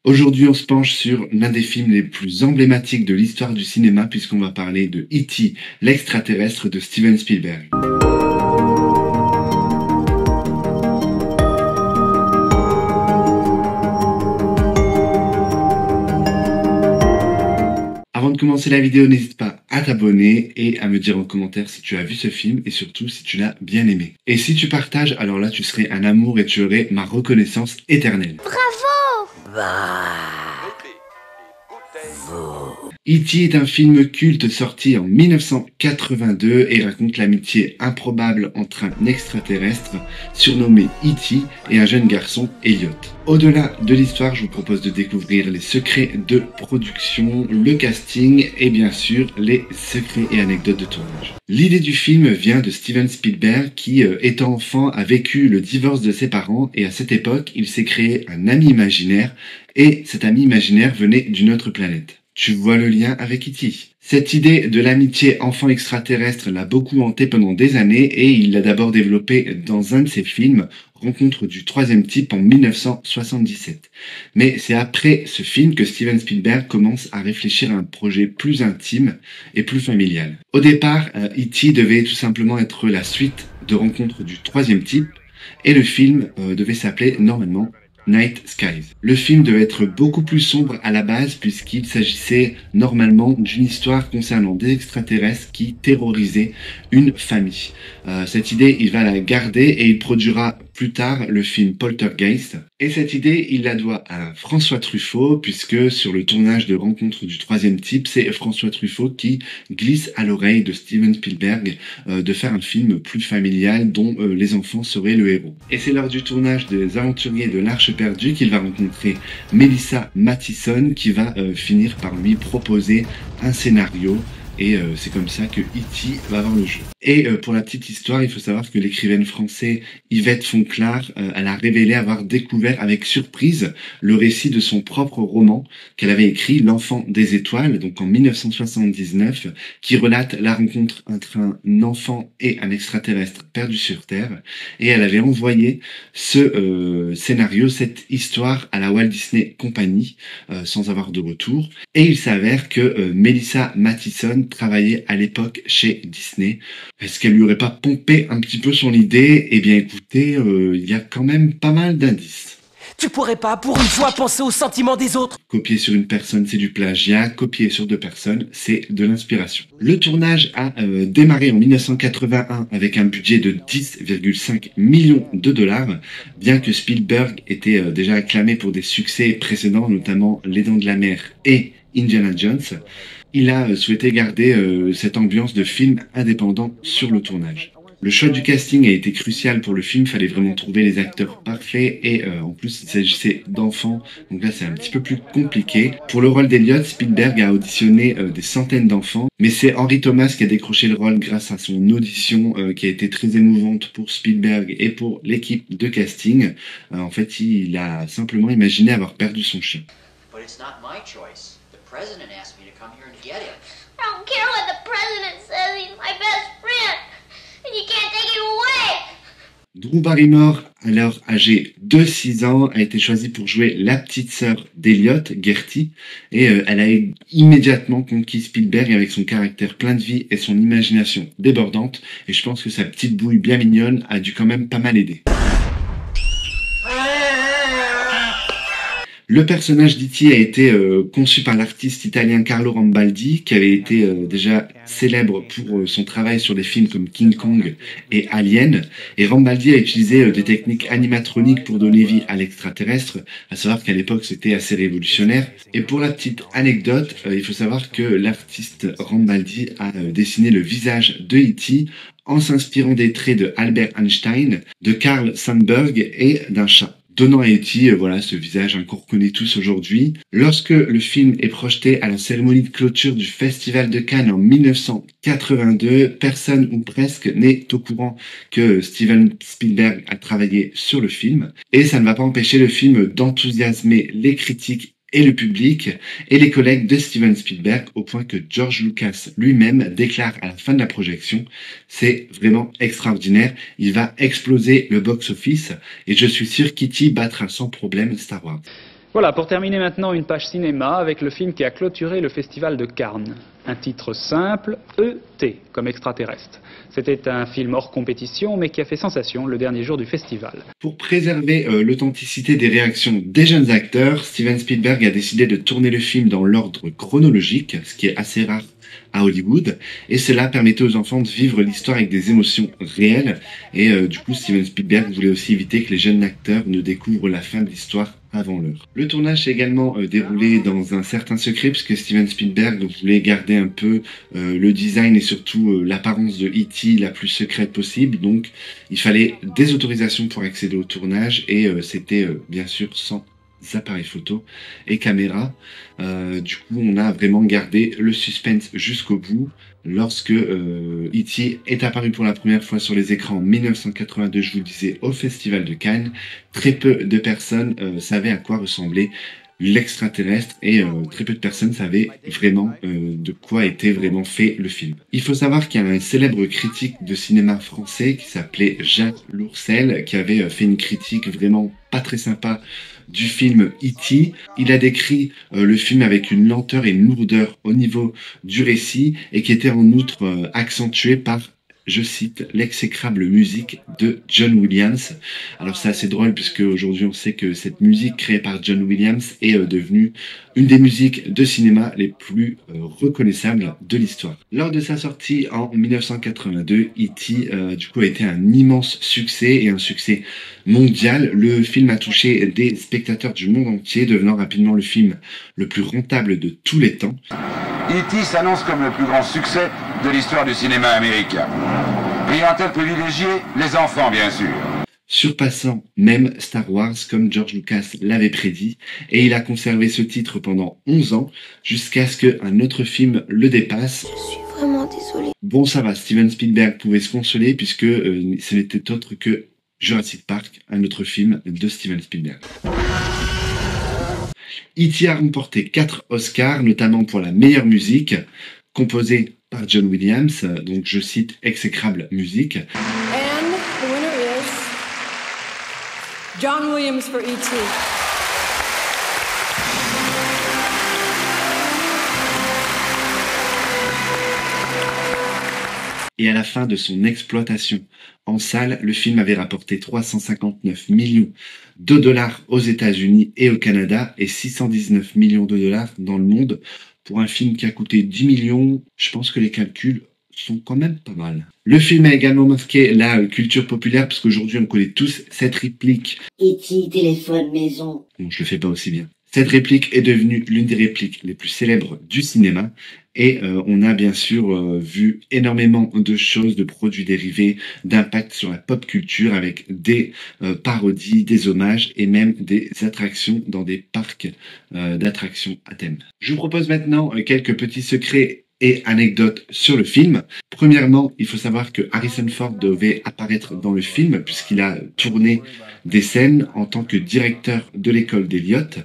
Aujourd'hui, on se penche sur l'un des films les plus emblématiques de l'histoire du cinéma puisqu'on va parler de E.T., l'extraterrestre de Steven Spielberg. Avant de commencer la vidéo, n'hésite pas à t'abonner et à me dire en commentaire si tu as vu ce film et surtout si tu l'as bien aimé. Et si tu partages, alors là tu serais un amour et tu aurais ma reconnaissance éternelle. Bravo! E.T. est un film culte sorti en 1982 et raconte l'amitié improbable entre un extraterrestre surnommé E.T. et un jeune garçon, Elliot. Au-delà de l'histoire, je vous propose de découvrir les secrets de production, le casting et bien sûr les secrets et anecdotes de tournage. L'idée du film vient de Steven Spielberg qui, étant enfant, a vécu le divorce de ses parents et à cette époque, il s'est créé un ami imaginaire et cet ami imaginaire venait d'une autre planète. Tu vois le lien avec E.T. Cette idée de l'amitié enfant extraterrestre l'a beaucoup hanté pendant des années et il l'a d'abord développée dans un de ses films, Rencontre du troisième type en 1977. Mais c'est après ce film que Steven Spielberg commence à réfléchir à un projet plus intime et plus familial. Au départ, E.T. devait tout simplement être la suite de Rencontre du troisième type et le film devait s'appeler normalement Night Skies. Le film devait être beaucoup plus sombre à la base puisqu'il s'agissait normalement d'une histoire concernant des extraterrestres qui terrorisaient une famille. Cette idée, il va la garder et il produira plus tard le film Poltergeist. Et cette idée, il la doit à François Truffaut puisque sur le tournage de Rencontre du troisième type, c'est François Truffaut qui glisse à l'oreille de Steven Spielberg de faire un film plus familial dont les enfants seraient le héros. Et c'est lors du tournage des Aventuriers de l'Arche perdue qu'il va rencontrer Melissa Mathison qui va finir par lui proposer un scénario. Et c'est comme ça que E.T. va avoir le jeu. Et pour la petite histoire, il faut savoir que l'écrivaine française Yvette Fonclard, elle a révélé avoir découvert avec surprise le récit de son propre roman qu'elle avait écrit, L'Enfant des Étoiles, donc en 1979, qui relate la rencontre entre un enfant et un extraterrestre perdu sur Terre. Et elle avait envoyé ce scénario, cette histoire à la Walt Disney Company, sans avoir de retour. Et il s'avère que Melissa Mathison travaillait à l'époque chez Disney. Est-ce qu'elle lui aurait pas pompé un petit peu son idée? Eh bien écoutez, il y a quand même pas mal d'indices. Tu pourrais pas, pour une fois, penser aux sentiments des autres? Copier sur une personne, c'est du plagiat. Copier sur deux personnes, c'est de l'inspiration. Le tournage a démarré en 1981 avec un budget de 10,5 millions de dollars, bien que Spielberg était déjà acclamé pour des succès précédents, notamment Les Dents de la Mer et Indiana Jones. Il a souhaité garder cette ambiance de film indépendant sur le tournage. Le choix du casting a été crucial pour le film, fallait vraiment trouver les acteurs parfaits et en plus il s'agissait d'enfants, donc là c'est un petit peu plus compliqué. Pour le rôle d'Elliot, Spielberg a auditionné des centaines d'enfants, mais c'est Henry Thomas qui a décroché le rôle grâce à son audition qui a été très émouvante pour Spielberg et pour l'équipe de casting. En fait, il a simplement imaginé avoir perdu son chien. But it's not my choice. The president asked me to come here and get him. I don't care what the president says. He's my best friend. And you can't take him away. Drew Barrymore, alors âgée de 6 ans, a été choisie pour jouer la petite sœur d'Elliot, Gertie, et elle a immédiatement conquis Spielberg avec son caractère plein de vie et son imagination débordante, et je pense que sa petite bouille bien mignonne a dû quand même pas mal aider. Le personnage d'E.T. a été conçu par l'artiste italien Carlo Rambaldi, qui avait été déjà célèbre pour son travail sur des films comme King Kong et Alien. Et Rambaldi a utilisé des techniques animatroniques pour donner vie à l'extraterrestre, à savoir qu'à l'époque c'était assez révolutionnaire. Et pour la petite anecdote, il faut savoir que l'artiste Rambaldi a dessiné le visage de E.T. en s'inspirant des traits de Albert Einstein, de Carl Sandburg et d'un chat, donnant à E.T. voilà ce visage qu'on reconnaît tous aujourd'hui. Lorsque le film est projeté à la cérémonie de clôture du Festival de Cannes en 1982, personne ou presque n'est au courant que Steven Spielberg a travaillé sur le film. Et ça ne va pas empêcher le film d'enthousiasmer les critiques et le public et les collègues de Steven Spielberg au point que George Lucas lui-même déclare à la fin de la projection: c'est vraiment extraordinaire, il va exploser le box-office et je suis sûr qu'E.T. battra sans problème Star Wars. Voilà, pour terminer maintenant, une page cinéma avec le film qui a clôturé le festival de Cannes. Un titre simple, E.T., comme extraterrestre. C'était un film hors compétition, mais qui a fait sensation le dernier jour du festival. Pour préserver l'authenticité des réactions des jeunes acteurs, Steven Spielberg a décidé de tourner le film dans l'ordre chronologique, ce qui est assez rare à Hollywood, et cela permettait aux enfants de vivre l'histoire avec des émotions réelles, et du coup Steven Spielberg voulait aussi éviter que les jeunes acteurs ne découvrent la fin de l'histoire avant l'heure. Le tournage s'est également déroulé dans un certain secret, puisque Steven Spielberg voulait garder un peu le design et surtout l'apparence de E.T. la plus secrète possible, donc il fallait des autorisations pour accéder au tournage, et c'était bien sûr sans appareils photo et caméra. Du coup, on a vraiment gardé le suspense jusqu'au bout. Lorsque E.T. est apparu pour la première fois sur les écrans en 1982, je vous le disais, au Festival de Cannes, très peu de personnes savaient à quoi ressemblait l'extraterrestre, et très peu de personnes savaient vraiment de quoi était vraiment fait le film. Il faut savoir qu'il y a un célèbre critique de cinéma français qui s'appelait Jacques Lourcel, qui avait fait une critique vraiment pas très sympa du film E.T. Il a décrit le film avec une lenteur et une lourdeur au niveau du récit, et qui était en outre accentué par, je cite, l'exécrable musique de John Williams. Alors c'est assez drôle, puisque aujourd'hui on sait que cette musique créée par John Williams est devenue une des musiques de cinéma les plus reconnaissables de l'histoire. Lors de sa sortie en 1982, E.T. du coup a été un immense succès, et un succès mondial. Le film a touché des spectateurs du monde entier, devenant rapidement le film le plus rentable de tous les temps. E.T. s'annonce comme le plus grand succès de l'histoire du cinéma américain. Clientèle privilégiée, les enfants bien sûr. Surpassant même Star Wars, comme George Lucas l'avait prédit, et il a conservé ce titre pendant 11 ans, jusqu'à ce qu'un autre film le dépasse. Je suis vraiment désolée. Bon, ça va, Steven Spielberg pouvait se consoler, puisque ce n'était autre que Jurassic Park, un autre film de Steven Spielberg. E.T. a remporté 4 Oscars, notamment pour la meilleure musique, composée par John Williams, donc je cite, exécrable musique. And the winner is John Williams for E.T. Et à la fin de son exploitation en salle, le film avait rapporté 359 millions de dollars aux États-Unis et au Canada, et 619 millions de dollars dans le monde. Pour un film qui a coûté 10 millions, je pense que les calculs sont quand même pas mal. Le film a également marqué la culture populaire, parce qu'aujourd'hui on connaît tous cette réplique. E.T. téléphone maison. Bon, je le fais pas aussi bien. Cette réplique est devenue l'une des répliques les plus célèbres du cinéma, et on a bien sûr vu énormément de choses, de produits dérivés, d'impact sur la pop culture, avec des parodies, des hommages et même des attractions dans des parcs d'attractions à thème. Je vous propose maintenant quelques petits secrets et anecdotes sur le film. Premièrement, il faut savoir que Harrison Ford devait apparaître dans le film, puisqu'il a tourné des scènes en tant que directeur de l'école d'Eliott,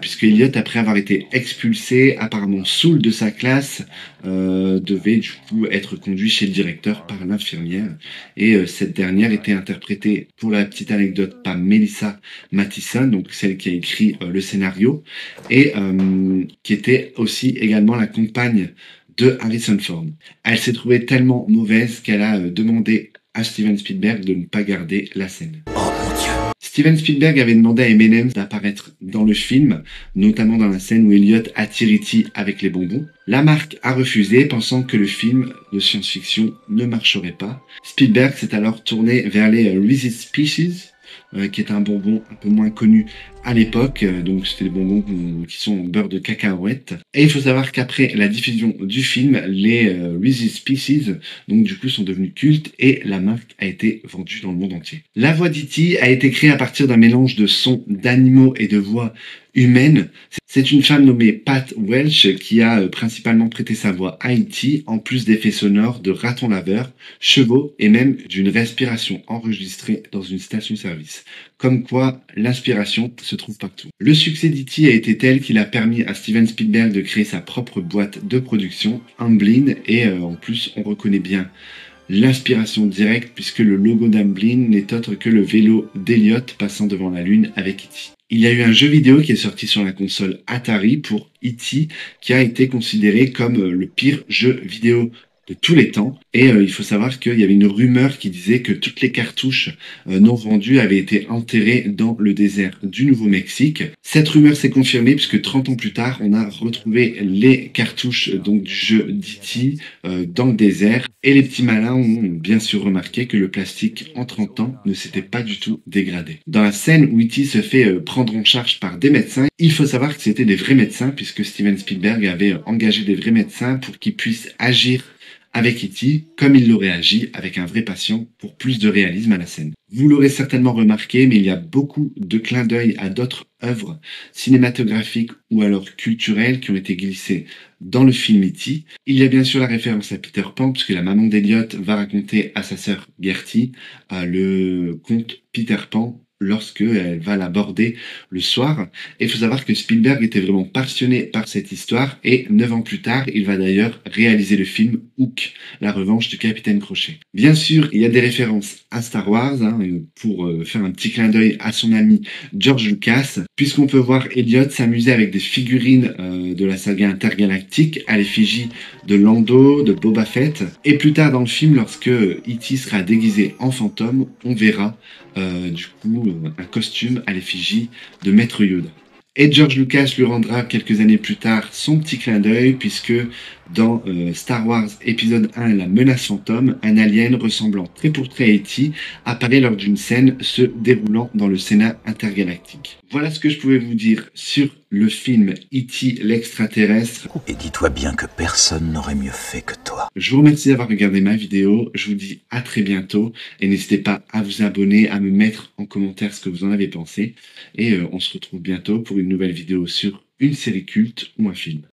puisque Eliott, après avoir été expulsé, apparemment saoul de sa classe, devait du coup être conduit chez le directeur par l'infirmière, et cette dernière était interprétée, pour la petite anecdote, par Melissa Mathison, donc celle qui a écrit le scénario, et qui était aussi également la compagne de Harrison Ford. Elle s'est trouvée tellement mauvaise qu'elle a demandé à Steven Spielberg de ne pas garder la scène. Oh mon Dieu! Steven Spielberg avait demandé à M&M's d'apparaître dans le film, notamment dans la scène où Elliot attire E.T. avec les bonbons. La marque a refusé, pensant que le film de science-fiction ne marcherait pas. Spielberg s'est alors tourné vers les Reese's Pieces, qui est un bonbon un peu moins connu à l'époque, donc c'était des bonbons qui sont en beurre de cacahuète. Et il faut savoir qu'après la diffusion du film, les Reese's Pieces, donc du coup, sont devenus cultes, et la marque a été vendue dans le monde entier. La voix d'E.T. a été créée à partir d'un mélange de sons d'animaux et de voix humaines. C'est une femme nommée Pat Welch qui a principalement prêté sa voix à E.T., en plus d'effets sonores de ratons laveurs, chevaux et même d'une respiration enregistrée dans une station-service. Comme quoi, l'inspiration se trouve partout. Le succès d'E.T. a été tel qu'il a permis à Steven Spielberg de créer sa propre boîte de production, Amblin, et en plus on reconnaît bien l'inspiration directe, puisque le logo d'Amblin n'est autre que le vélo d'Elliott passant devant la Lune avec E.T. Il y a eu un jeu vidéo qui est sorti sur la console Atari pour E.T. qui a été considéré comme le pire jeu vidéo de tous les temps. Et il faut savoir qu'il y avait une rumeur qui disait que toutes les cartouches non vendues avaient été enterrées dans le désert du Nouveau-Mexique. Cette rumeur s'est confirmée puisque 30 ans plus tard, on a retrouvé les cartouches donc du jeu d'E.T. Dans le désert. Et les petits malins ont bien sûr remarqué que le plastique en 30 ans ne s'était pas du tout dégradé. Dans la scène où E.T. se fait prendre en charge par des médecins, il faut savoir que c'était des vrais médecins puisque Steven Spielberg avait engagé des vrais médecins pour qu'ils puissent agir avec E.T. comme il l'aurait agi avec un vrai patient pour plus de réalisme à la scène. Vous l'aurez certainement remarqué, mais il y a beaucoup de clins d'œil à d'autres œuvres cinématographiques ou alors culturelles qui ont été glissées dans le film E.T. Il y a bien sûr la référence à Peter Pan, puisque la maman d'Elliot va raconter à sa sœur Gertie le conte Peter Pan lorsqu'elle va l'aborder le soir. Et il faut savoir que Spielberg était vraiment passionné par cette histoire et 9 ans plus tard, il va d'ailleurs réaliser le film Hook, la revanche du capitaine Crochet. Bien sûr, il y a des références à Star Wars pour faire un petit clin d'œil à son ami George Lucas, puisqu'on peut voir Elliot s'amuser avec des figurines de la saga intergalactique à l'effigie de Lando, de Boba Fett. Et plus tard dans le film, lorsque E.T. sera déguisé en fantôme, on verra un costume à l'effigie de Maître Yoda. Et George Lucas lui rendra quelques années plus tard son petit clin d'œil puisque dans Star Wars épisode 1, La menace fantôme, un alien ressemblant trait pour trait à E.T. apparaît lors d'une scène se déroulant dans le Sénat intergalactique. Voilà ce que je pouvais vous dire sur le film E.T. l'extraterrestre. Et dis-toi bien que personne n'aurait mieux fait que toi. Je vous remercie d'avoir regardé ma vidéo, je vous dis à très bientôt et n'hésitez pas à vous abonner, à me mettre en commentaire ce que vous en avez pensé et on se retrouve bientôt pour une nouvelle vidéo sur une série culte ou un film.